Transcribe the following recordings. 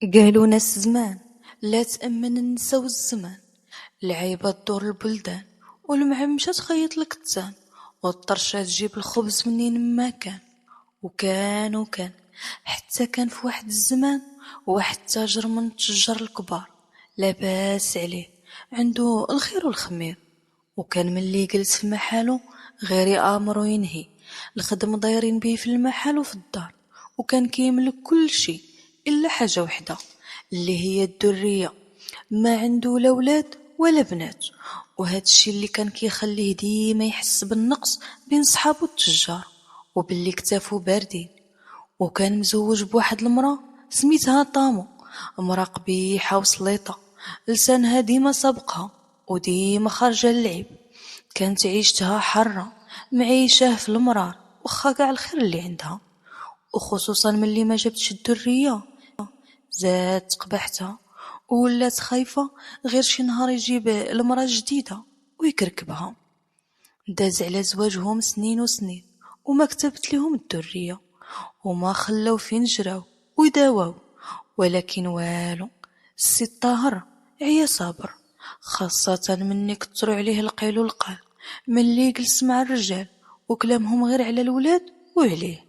قالوا ناس زمان لا تأمن النسا والزمان، العيبة تدور البلدان، والمعمشة تخيط لك التان، والطرشة تجيب الخبز منين ما كان. وكان حتى كان في واحد الزمان واحد تاجر من التجار الكبار، لاباس عليه، عنده الخير والخمير. وكان ملي يجلس في محالو غير يآمر وينهي، الخدم دايرين بيه في المحل وفي الدار، وكان كيملك كل شي إلا حاجة وحدة اللي هي الدرية. ما عنده لا ولاد ولا بنات، وهذا الشي اللي كان كيخليه ديما يحس بالنقص بين صحابو التجار، وباللي كتافو باردين. وكان مزوج بواحد المرا سميتها طامو، مرا قبيحة وسليطة، لسانها ديما سابقها وديما خارجة للعيب. كانت عيشتها حرة معيشاه في المرار، وخا قاع الخير اللي عندها، وخصوصا ملي ما جابتش الدرية زاد قبحتها، وولات خايفة غير شي نهار يجيب المرا جديدة ويكركبها. داز على زواجهم سنين وسنين وما كتبت لهم الدرية، وما خلاو فين جراو ويداواو، ولكن والو. السي الطاهر عيا صابر، خاصة من يكتروا عليه القيل والقال ملي يجلس مع الرجال، وكلامهم غير على الولاد وعليه.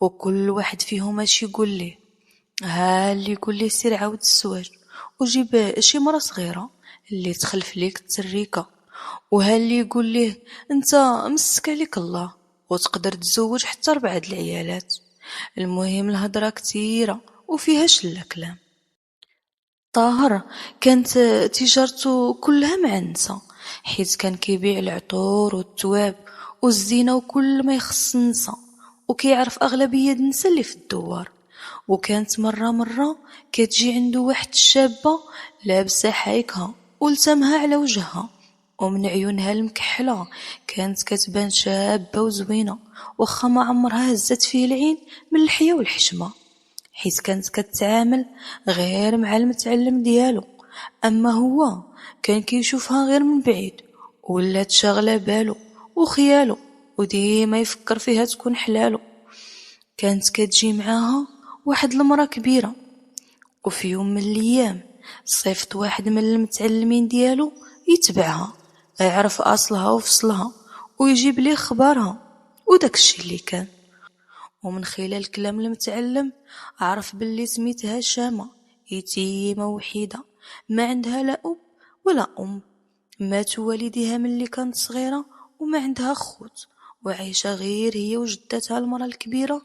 وكل واحد فيهم اش يقول ليه، ها اللي يقول ليه سير عاود الزواج وجيب شي مرا صغيرة اللي تخلف ليك التريكة، وها اللي يقول ليه انت مسك عليك الله وتقدر تزوج حتى 4 العيالات. المهم الهضرة كتيرة وفيها شلة كلام. طاهر كانت تجارته كلها مع النساء، حيت كان كيبيع العطور والتواب والزينة وكل ما يخص النساء، وكيعرف أغلبية النساء اللي في الدوار. وكانت مرة كتجي عنده واحد الشابة لابسة حايكها ولسامها على وجهها، ومن عيونها المكحلة كانت كتبان شابة وزوينة، وخا ما عمرها هزت فيه العين من الحياة والحشمة، حيت كانت كتعامل غير مع المتعلم ديالو. اما هو كان كيشوفها غير من بعيد، ولات شاغله بالو وخيالو، وديما يفكر فيها تكون حلالو. كانت كتجي معاها واحد المرا كبيره، وفي يوم من الايام صيفط واحد من المتعلمين ديالو يتبعها، يعرف اصلها وفصلها ويجيب ليه خبارها وداك الشي اللي كان. ومن خلال كلام المتعلم عرف باللي سميتها شامة، يتيمة وحيدة، ما عندها لا أب ولا أم، ماتوا والديها ملي كانت صغيرة، وما عندها خوت، وعايشة غير هي وجدتها المرأة الكبيرة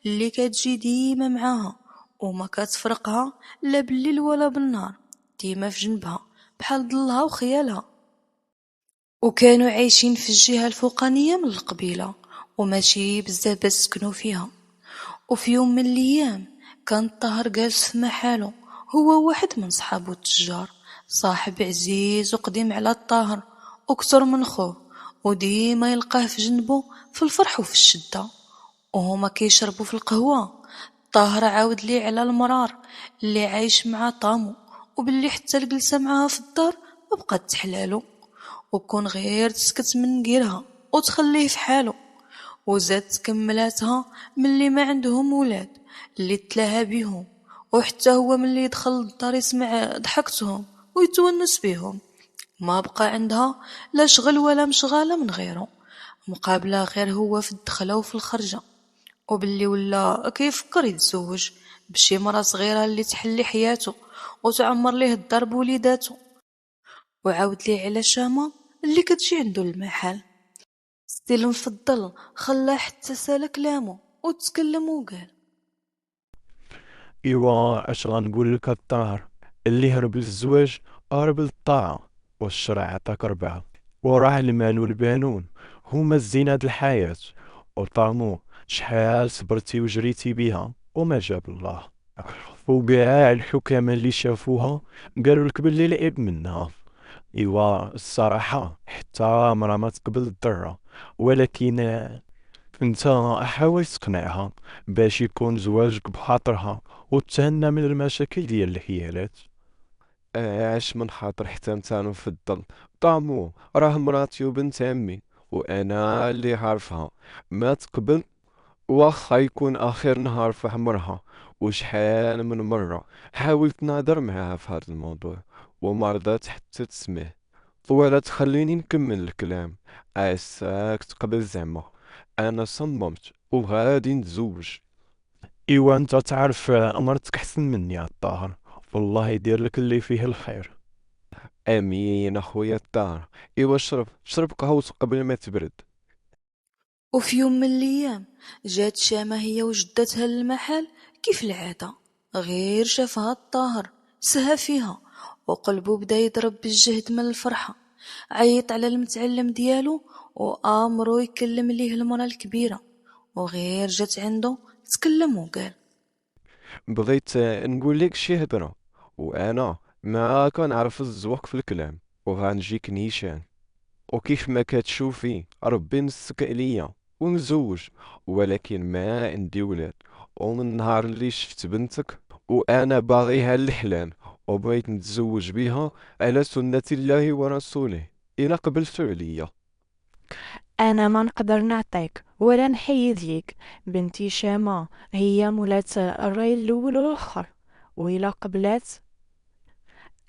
اللي كتجي ديما معاها، وما كتفرقها لا بالليل ولا بالنهار، ديما في جنبها بحال ضلها وخيالها. وكانوا عايشين في الجهة الفوقانية من القبيلة، وماشي بزاف باش سكنوا فيها. وفي يوم من الايام كان طاهر جالس في محالو، هو واحد من صحابو التجار، صاحب عزيز وقديم على الطاهر وكتر من خوه، وديما يلقاه في جنبو في الفرح وفي الشدة. وهما كيشربوا في القهوة، طاهر عاود ليه على المرار اللي عايش مع طامو، وباللي حتى الجلسة معاها في الدار ما بقات تحلالو، وكون غير تسكت من غيرها وتخليه في حاله. وزاد تكملاتها ملي ما عندهم ولاد اللي تلاها بيهم، وحتى هو ملي يدخل الدار يسمع ضحكتهم ويتونس بيهم، ما بقى عندها لا شغل ولا مشغالة من غيره، مقابلة غير هو في الدخلة وفي الخرجة. وباللي ولا كيفكر يتزوج بشي مرة صغيرة اللي تحلي حياته وتعمر ليه الدار بوليداته. وعاود ليه على شامة اللي كتجي عنده المحل. ستي المفضل خلاه حتى سال كلامه وتكلم وقال: إيوا اش غنقول لك الطاهر، اللي هرب للزواج هرب للطاعة، والشرع عطاك 4، وراه المال والبنون هما زينة الحياة. وطامو شحال صبرتي وجريتي بيها وما جاب الله، وكاع الحكام اللي شافوها قالوا لك باللي لعب منها. إيوا الصراحة حتى مرا ما تقبل الضرة، ولكن انت حاول تقنعها باش يكون زواجك بخاطرها وتهنى من المشاكل ديال الحيالات. عاش من خاطر حتى انت نفضل. طامو راه مراتي وبنت عمي، وانا اللي عارفها، ما تقبل واخا يكون اخر نهار في عمرها، وشحال من مرة حاولت نهضر معاها في هذا الموضوع وما رضات حتى تسمع. طولت خليني نكمل الكلام. ساكت قبل زعما. انا صممت وغادي نتزوج. ايوا انت تعرف مرتك احسن مني يا الطاهر، والله يدير لك اللي فيه الخير. امين اخويا الدار. ايوا شرب قهوة قبل ما تبرد. وفي يوم من الأيام جات شامة هي وجدتها للمحل كيف العادة، غير شافها الطاهر سها فيها وقلبو بدا يضرب بالجهد من الفرحة. عيط على المتعلم ديالو وآمرو يكلم ليه المرا الكبيرة، وغير جات عنده تكلم وقال: بغيت نقول لك شي هضرة، وانا ما كنعرف الزواق في الكلام، وغنجيك نيشان، وكيف ما كتشوفي ربي نسك عليا ونزوج. ولكن ما عندي ولاد، ومن النهار اللي شفت بنتك وانا باغيها الحلال، وبغيت نتزوج بها على سنة الله ورسوله إلا قبلتو عليا. انا ما نقدر نعطيك ولا نحيد ليك. بنتي شامة هي مولات الراي الاول والاخر، وإلا قبلات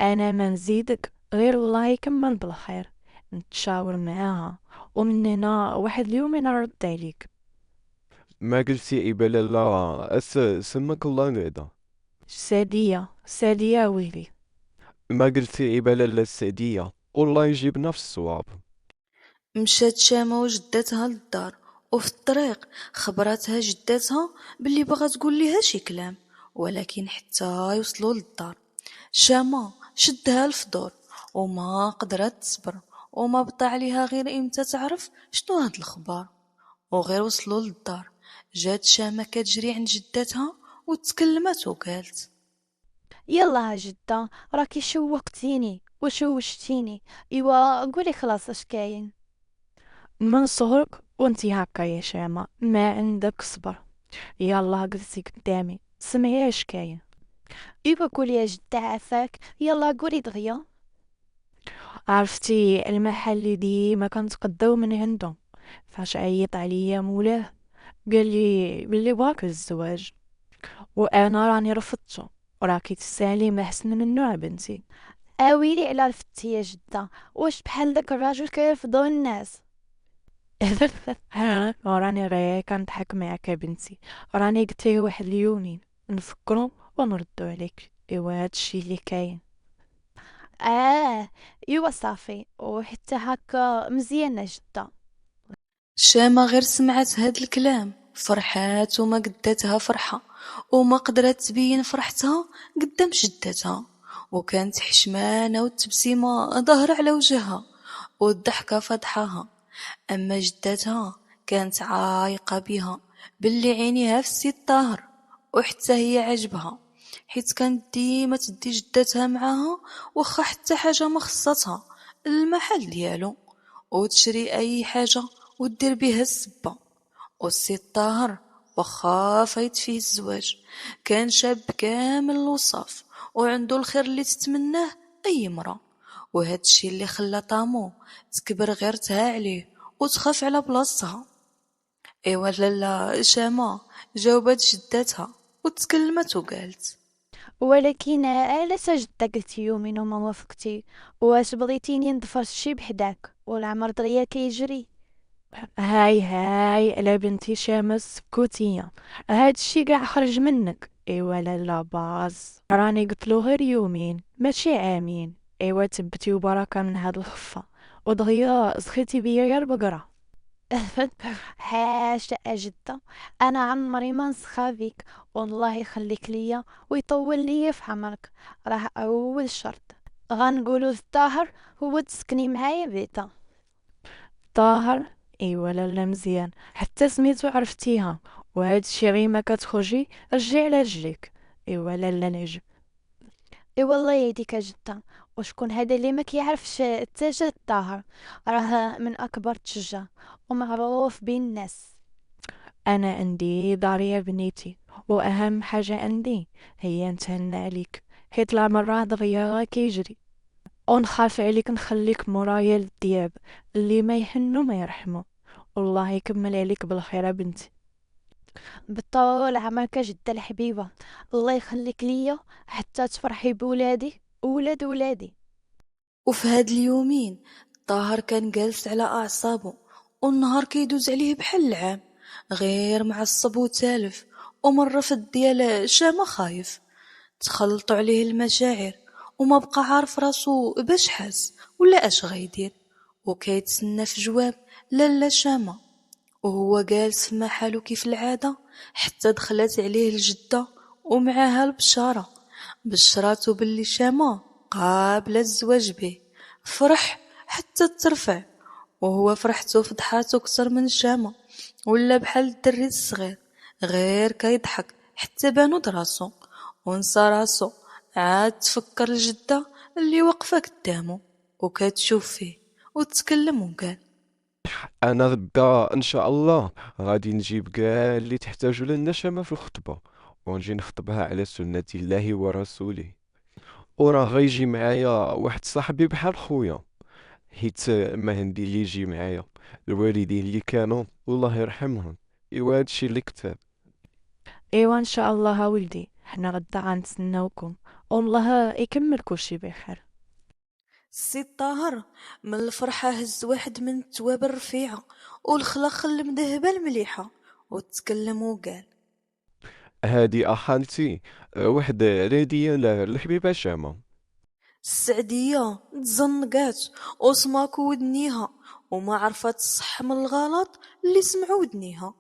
انا ما نزيدك غير الله يكمل بالخير. نتشاور معاها ومن هنا واحد اليوم انا نرد عليك. ما قلتي إبالة لا سمك الله بعدا. سادية ويلي. ما قلتي إبالة لا السعدية، والله يجيب نفس الصواب. مشات شامة وجدتها للدار، وفي الطريق خبرتها جدتها باللي بغا تقول ليها شي كلام، ولكن حتى يوصلوا للدار شامة شدها الفضول وما قدرت تصبر، وما بطا عليها غير امتى تعرف شنو هاد الخبار. وغير وصلوا للدار جات شامة كتجري عند جدتها وتكلمت وقالت: يلا جدة، راكي شوقتيني وشوشتيني. ايوا قولي خلاص اش كاين. من صغرك وانتي هكا يا شامة، ما عندك صبر. يلا قلتي قدامي، سمعي اش كاين. ايوا قولي يا جدة عافاك، يلا قولي دغيا. عرفتي المحل اللي ديما كنتقداو من عندهم، فاش عيط عليا مولاه قال لي بلي بغاك الزواج، وانا راني رفضته. وراكي تسالي ما احسن منه بنتي. اويلي على رفضتي يا جدة، واش بحال داك الراجل كيرفضوا الناس؟ راني غير كنضحك معاك يا بنتي، راني قلتلي واحد اليومين نفكرو ونردو عليك. ايوا هادشي اللي كاين. اه ايوا صافي، وحتى هكا مزيانه جدة. شامة غير سمعت هاد الكلام فرحات وما قدتها فرحة، وما قدرت تبين فرحتها قدام جدتها، وكانت حشمانة والتبسيمة ظاهرة على وجهها والضحكة فضحاها. أما جدتها كانت عايقة بها باللي عينيها في السي الطاهر، وحتى هي عجبها حيت كانت ديما تدي جدتها معاها وخا حتى حاجة ما خصتها المحل ديالو، وتشري أي حاجة ودير بها السبة. والسي الطاهر وخا فايت فيه الزواج كان شاب كامل الوصاف وعنده الخير اللي تتمناه أي مرة، وهاد الشي اللي خلى طامو تكبر غيرتها عليه وتخاف على بلاصتها. ايوا لالا شامة جاوبت جدتها وتكلمت وقالت: ولكن علاش جدة قلتي يومين وما وافقتي؟ واش بغيتيني نضفر شي بحداك والعمر دغيا كيجري؟ هاي على بنتي شامة سكوتية، هادشي قاع خرج منك. ايوا لا باز، راني قلتلو غير يومين ماشي عامين. ايوا تبتي وبركة من هاد الخفة، ودغيا سخيتي بيا يا البقرة. حاشا جدة، انا عمري ما نسخى بيك، والله يخليك ليا ويطول ليا في عمرك. راه اول شرط غنقولو الطاهر هو تسكني معايا بيتا. طاهر؟ ايوا لا مزيان، حتى سميتو عرفتيها، وهادشي غير ما كتخرجي رجعي على رجليك. ايوا لا نجم. اي والله يديك جدة، وشكون هذا اللي ما كيعرفش التاجر الطاهر؟ راه من اكبر التجار ومعروف بين الناس. انا عندي داري يا بنيتي، واهم حاجه عندي هي نتهنى عليك، حيت العمر راه دغيا كيجري، ونخاف عليك نخليك مرايا للدياب اللي ما يحنو ما يرحمو. والله يكمل عليك بالخير يا بنتي. بالطول عمرك جدة الحبيبة، الله يخليك ليا حتى تفرحي بولادي وولاد ولادي. وفي هاد اليومين طاهر كان جالس على أعصابه، والنهار كيدوز عليه بحال العام، غير معصب وتالف، ومن رفد ديال شامة خايف. تخلطوا عليه المشاعر، وما بقى عارف راسو باش حاس ولا اش غيدير، وكيتسنى في جواب لالا شامة. وهو جالس في محالو كيف العادة، حتى دخلت عليه الجدة ومعاها البشارة. بشراتو باللي شامة قابلة الزواج به. فرح حتى ترفع، وهو فرحتو فضحاتو كتر من شامة، ولا بحال الدري الصغير غير كيضحك حتى بانو دراسو، ونسى راسو. عاد تفكر الجدة اللي واقفة قدامو وكتشوف فيه، وتكلم وقال: انا غدا ان شاء الله غادي نجيب كاع اللي تحتاجو للنشامة في الخطبة، ونجي نخطبها على سنة الله ورسوله. وراه غيجي معايا واحد صاحبي بحال خويا، حيت مهندي اللي يجي معايا الوالدين اللي كانوا الله يرحمهم. ايوا هادشي اللي كتاب. ايوا ان شاء الله ولدي، حنا غدا غنتسناوكم، والله يكمل كلشي بخير. السي طاهر من الفرحة هز واحد من التواب الرفيعة والخلاخ المدهبة المليحة، وتكلم وقال: هادي اخالتي، واحد رادية للحبيبة شامة. السعدية تزنقات وسماك ودنيها، وما عرفت الصح من الغلط اللي سمعوا ودنيها.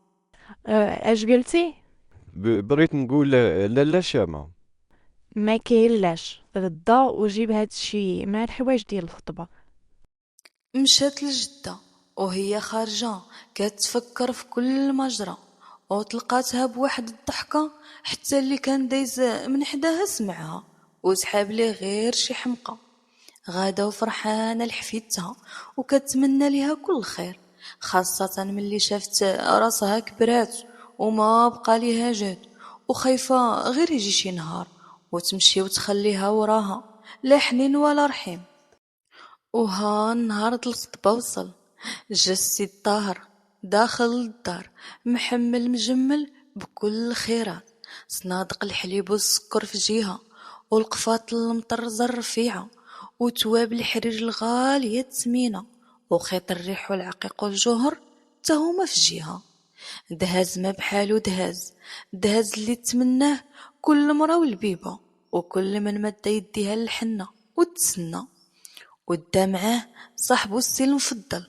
اش قلتي؟ بغيت نقول لالا شامة. ما كاينلاش، غدا وجيب هادشي مع الحوايج ديال الخطبه. مشات لجدة وهي خارجة كتفكر في كل مجرى، وتلقاتها بواحد الضحكة حتى اللي كان دايز من حداها سمعها، وسحاب ليه غير شي حمقى. غادا وفرحانة لحفيدتها، وكتمنى ليها كل خير، خاصة ملي شافت راسها كبرات وما بقى ليها جهد، وخايفة غير يجي شي نهار وتمشي وتخليها وراها، لا حنين ولا رحيم. وها نهار الخطبة وصل، جا السي الطاهر داخل الدار محمل مجمل بكل الخيرات، صنادق الحليب والسكر في جهة، والقفاط المطرزة الرفيعة، وتواب الحرير الغالية الثمينة، وخيط الريح والعقيق والجوهر تهما في جهة. دهاز ما بحالو دهاز، دهاز اللي تمناه كل مرا والبيبة، وكل من مد يديها للحنة وتسنى. ودا معاه صاحبو السي المفضل،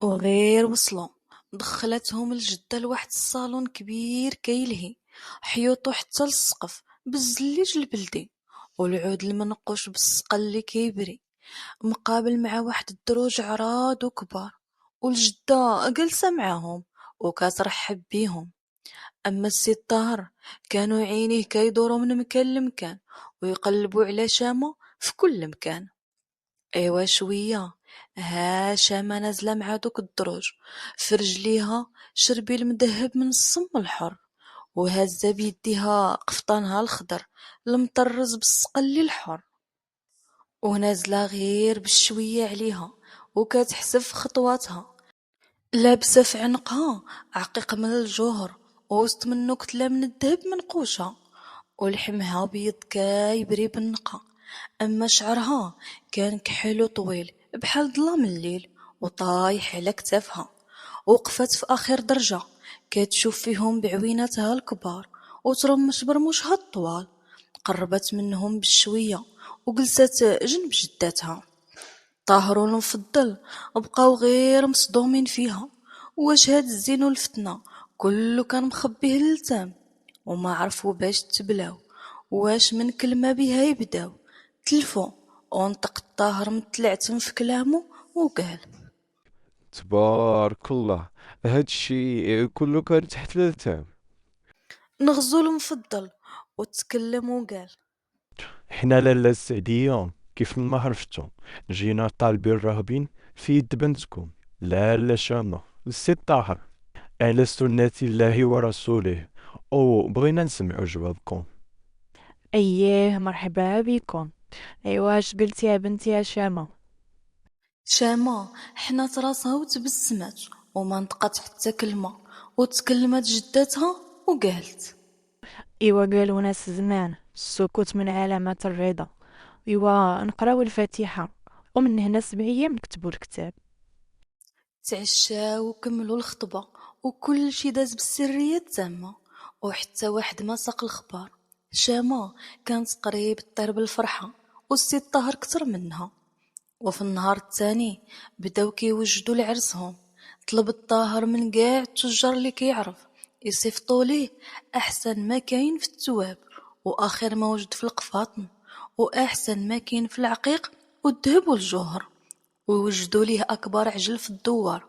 وغير وصلوا دخلتهم الجدة لواحد الصالون كبير كيلهي، حيوطو حتى للسقف بالزليج البلدي، والعود المنقوش بالسقا اللي كيبري، مقابل مع واحد الدروج عراض وكبار، والجدة جالسة معاهم وكترحب بيهم. أما السي الطاهر كانوا عينيه كيدوروا من مكان لمكان، ويقلبوا على شامة في كل مكان. ايوا شوية ها شامة نازلة مع دوك الدروج، في رجليها شربيل مدهب من الصم الحر، وهازة بيديها قفطانها الخضر المطرز بالسقلي الحر، ونازلة غير بالشوية عليها، وكتحسب في خطواتها، لابسة في عنقها عقيق من الجوهر، ووسط منو كتلة من الدهب منقوشة، ولحمها بيض كايبري بالنقا. أما شعرها كان كحل وطويل بحال ظلام الليل وطايح على كتافها. وقفت في آخر درجة كتشوف فيهم بعويناتها الكبار وترمش برموشها الطوال. قربت منهم بشوية وجلست جنب جداتها. طاهر المفضل بقاو غير مصدومين فيها، واش هاد الزين والفتنة كله كان مخبيه للتام، وما عرفوا باش تبلاو، واش من كلمة بها يبداو. تلفو ونطق الطاهر متلعتم في كلامه وقال: تبارك الله، هادشي كله كان تحت الالتام. نغزو المفضل، وتكلم وقال: حنا لالا السعدية كيف ما عرفتو جينا طالبين راغبين في يد بنتكم لالا شامة السي الطاهر على سنة الله ورسوله، او بغينا نسمعو جوابكم. اييه مرحبا بكم. ايوا اش قلتي يا بنتي يا شامه؟ شامة حنات راسها وتبسمات وما نطقت حتى كلمة، وتكلمت جدتها وقالت: إيوا قالوا ناس زمان السكوت من علامات الرضا. إيوا نقراو الفاتحة ومن هنا 7 أيام نكتبوا الكتاب. تعشاو وكملوا الخطبة وكل شي داز بالسرية التامة، وحتى واحد ما ساق الخبار. شامة كانت قريب تطير بالفرحة والسي الطاهر كتر منها. وفي النهار الثاني بداو كيوجدوا لعرسهم. طلب الطاهر من كاع التجار اللي كيعرف يصيفطوا ليه احسن ما كاين في التواب واخر ما وجد في القفاطن واحسن ما كاين في العقيق والذهب والجوهر، ووجدوا ليه اكبر عجل في الدوار،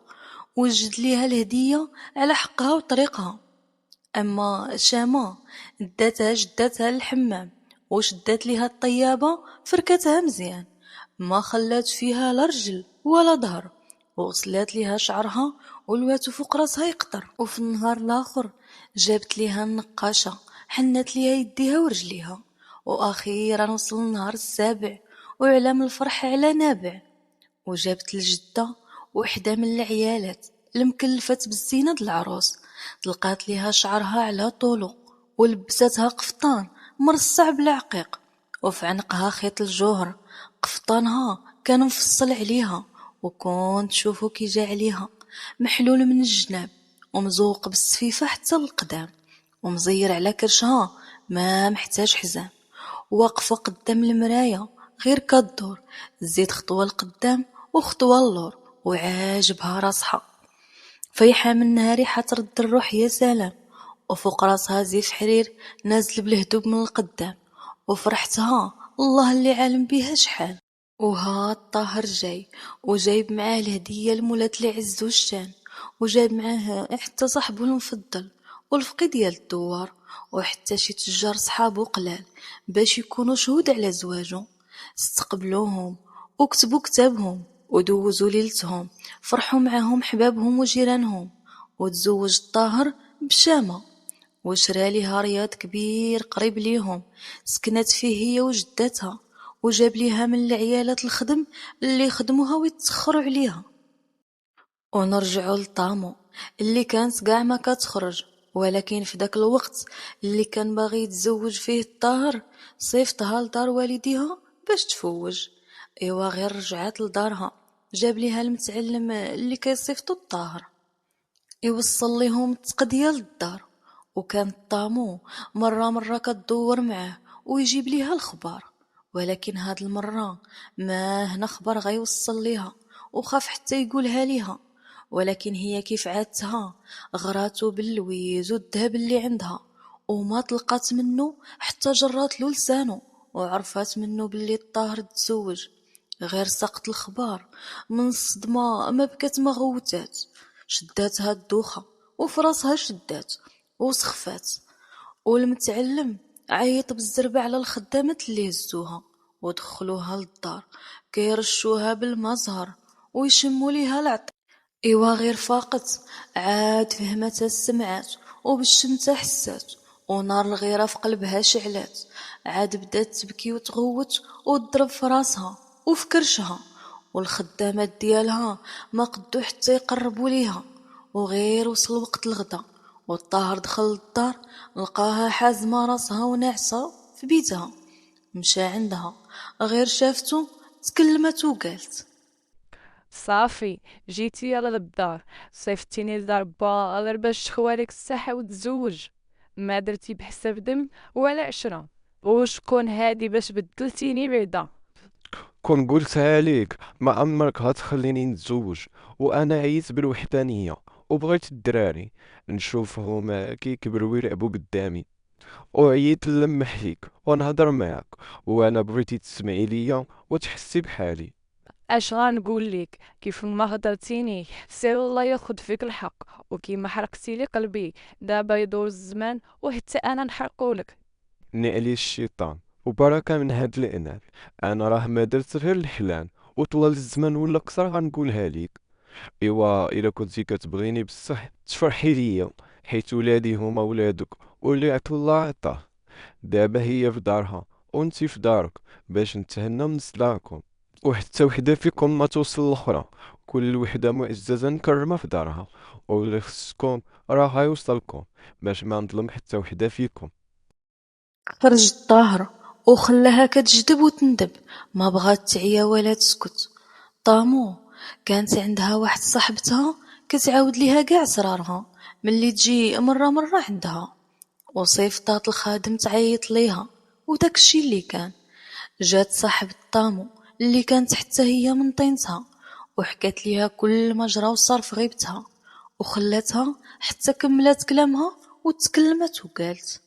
وجد ليها الهدية على حقها وطريقها. اما شامة داتها جداتها للحمام وشدات ليها الطيابة فركتها مزيان، ما خلات فيها لا رجل ولا ظهر، وغسلات ليها شعرها ولواتو فوق راسها يقطر. وفي النهار الاخر جابت ليها النقاشة حنات ليها يديها ورجليها. واخيرا وصل النهار السابع وعلام الفرح على نابع، وجابت الجدة وحدة من العيالات المكلفات بالزينة د العروس، طلقات ليها شعرها على طولو ولبستها قفطان مرصع بالعقيق وفي عنقها خيط الجوهر. قفطانها كان مفصل عليها وكون تشوفو كي جا عليها محلول من الجناب ومزوق بالسفيفة حتى للقدام، ومزير على كرشها ما محتاج حزام. واقفة قدام المراية غير كدور زيد خطوة لقدام وخطوة اللور وعاجبها راسها. فيحة منها ريحة ترد الروح يا سلام، وفوق راسها زيف حرير نازل بالهدوب من القدام، وفرحتها الله اللي عالم بيها شحال. وها الطاهر جاي وجايب معاه الهدية لمولات العز والشان، وجايب معاه حتى صاحبه المفضل والفقي ديال الدوار، وحتى شي تجار صحابو قلال باش يكونوا شهود على زواجو. استقبلوهم وكتبوا كتابهم ودوزوا ليلتهم، فرحوا معاهم حبابهم وجيرانهم. وتزوج الطاهر بشامة وشرى ليها رياض كبير قريب ليهم سكنت فيه هي وجدتها، وجاب ليها من العيالات الخدم اللي يخدموها ويتسخروا عليها. ونرجعوا لطامو اللي كانت قاع ما كتخرج، ولكن في داك الوقت اللي كان باغي يتزوج فيه الطاهر صيفطها لدار والديها باش تفوج. ايوا غير رجعات لدارها جاب ليها المتعلم اللي كيصيفطو الطاهر يوصل ليهم التقديه للدار. وكان طامو مرة كتدور معاه ويجيب ليها الخبار، ولكن هاد المرة ما هنا خبر غيوصل ليها وخاف حتى يقولها ليها. ولكن هي كيف عادتها غراتو باللويز والذهب اللي عندها وما طلقات منه حتى جرات له لسانه وعرفات منه باللي الطاهر تزوج. غير سقط الخبار من الصدمة ما بكت ما غوتات، شداتها الدوخة وفراسها شدات وسخفات. والمتعلم عيط بالزربة على الخدامات اللي هزوها ودخلوها للدار كيرشوها بالمزهر ويشموا ليها العطر. ايوا غير فاقت عاد فهمتها السمعات وبالشمتة حسات ونار الغيرة في قلبها شعلات، عاد بدات تبكي وتغوت وتضرب في راسها وفي كرشها. والخدامات ديالها ما قدو حتى يقربوا ليها. وغير وصل وقت الغدا والطاهر دخل للدار لقاها حازمة راسها وناعسة في بيتها. مشى عندها غير شافتو تكلمت وقالت: صافي جيتي يلا للدار، صيفطتيني لدار با غير باش تخوالك الساحة وتزوج، ما درتي بحساب دم ولا عشرة. وشكون هادي باش بدلتيني بعدا؟ كون قلتها ليك ما عمرك هتخليني نتزوج، وانا عييت بالوحدانية وبغيت الدراري نشوفهم كيكبروا ويلعبوا قدامي، وعييت نلمح فيك ونهضر معاك، وانا بغيتي تسمعي ليا وتحسي بحالي. اش غنقول ليك؟ كيف ما هضرتيني سير الله ياخد فيك الحق، وكيما حرقتي لي قلبي دابا يدور الزمان وحتى انا نحرقولك. نعلي الشيطان وبركة من هاد الاناث، انا راه ما درت غير الحلال وطول الزمان ولا قصر غنقولها ليك. ايوا الا كنتي كتبغيني بصح تفرحي ليا، حيت ولادي هما ولادك واللي عطا الله عطاه. دابا هي في دارها وانتي في دارك باش نتهنى من صداقكم. وحتى وحدة فيكم ما توصل للأخرى، كل وحدة معززة مكرمة في دارها، واللي خصكم راه غيوصلكم باش ما نظلم حتى وحدة فيكم. خرج الطاهر وخلاها كتجدب وتندب، ما بغات تعيا ولا تسكت. طامو كانت عندها واحد صاحبتها كتعاود ليها كاع سرارها ملي تجي مرة عندها، وصيفطات الخادم تعيط ليها، وداكشي اللي كان. جات صاحبة طامو اللي كانت حتى هي من طينتها، وحكات ليها كل ما جرى وصار في غيبتها، وخلاتها حتى كملات كلامها وتكلمت وقالت: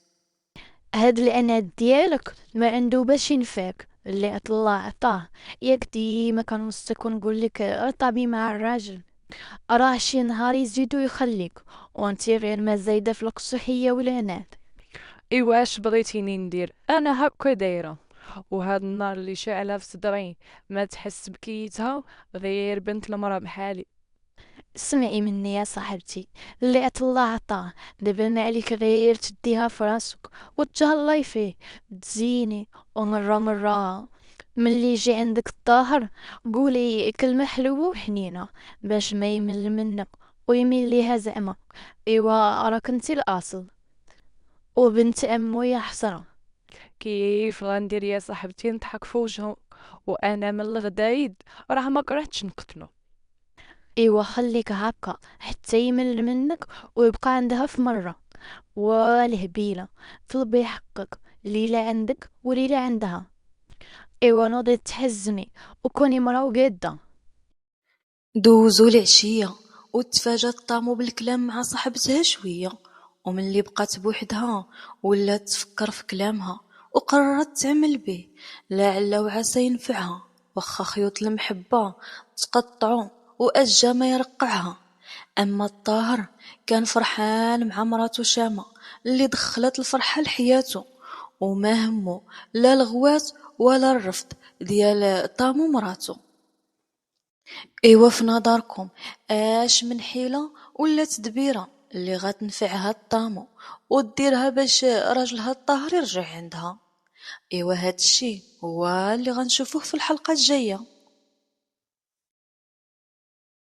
هاد العناد ديالك ما عنده باش ينفعك، اللي الله عطاه. ياك ديما كنوصيك ونقولك ارطبي مع الراجل، راه شي نهار يزيدو يخليك وانتي غير ما زايدة في القصوحية والعناد. ايواش بغيتيني ندير، انا هكا دايره. وهاد النار اللي شاعلها في صدري ما تحس بكيتها غير بنت المرا بحالي. اسمعي مني يا صاحبتي، اللي الله عطاه دابا ما عليك غير تديها في راسك وتهلاي فيه، تزيني. ومرة ملي يجي عندك الطاهر قولي كلمة حلوة وحنينة باش ما يمل منك ويميل ليها زعما. ايوا راك انتي الاصل، وبنت امو يا حسرة. كيف غندير يا صاحبتي نضحك في وجهه، وانا من الغدايد راه ما كرهتش نقتلو. ايوا خليك هكا حتى يمل منك ويبقى عندها في مرة. والهبيلة طلبي حقك، ليلة عندك وليلة عندها. ايوا نوضي تحزمي وكوني مرا وقادة. دوزو العشية وتفاجات طامو بالكلام مع صاحبتها شوية، وملي بقات بوحدها ولات تفكر في كلامها وقررت تعمل به، لعل وعسى ينفعها، وخا خيوط المحبة تقطعو وأجا ما يرقعها. أما الطاهر كان فرحان مع مراتو شامة اللي دخلت الفرحة لحياتو، وما همو لا الغوات ولا الرفض ديال طامو مراتو. ايوا في نظركم اش من حيلة ولا تدبيرة اللي غتنفع هاد طامو وديرها باش راجلها الطاهر يرجع عندها؟ ايوا هادشي هو اللي غنشوفوه في الحلقة الجاية.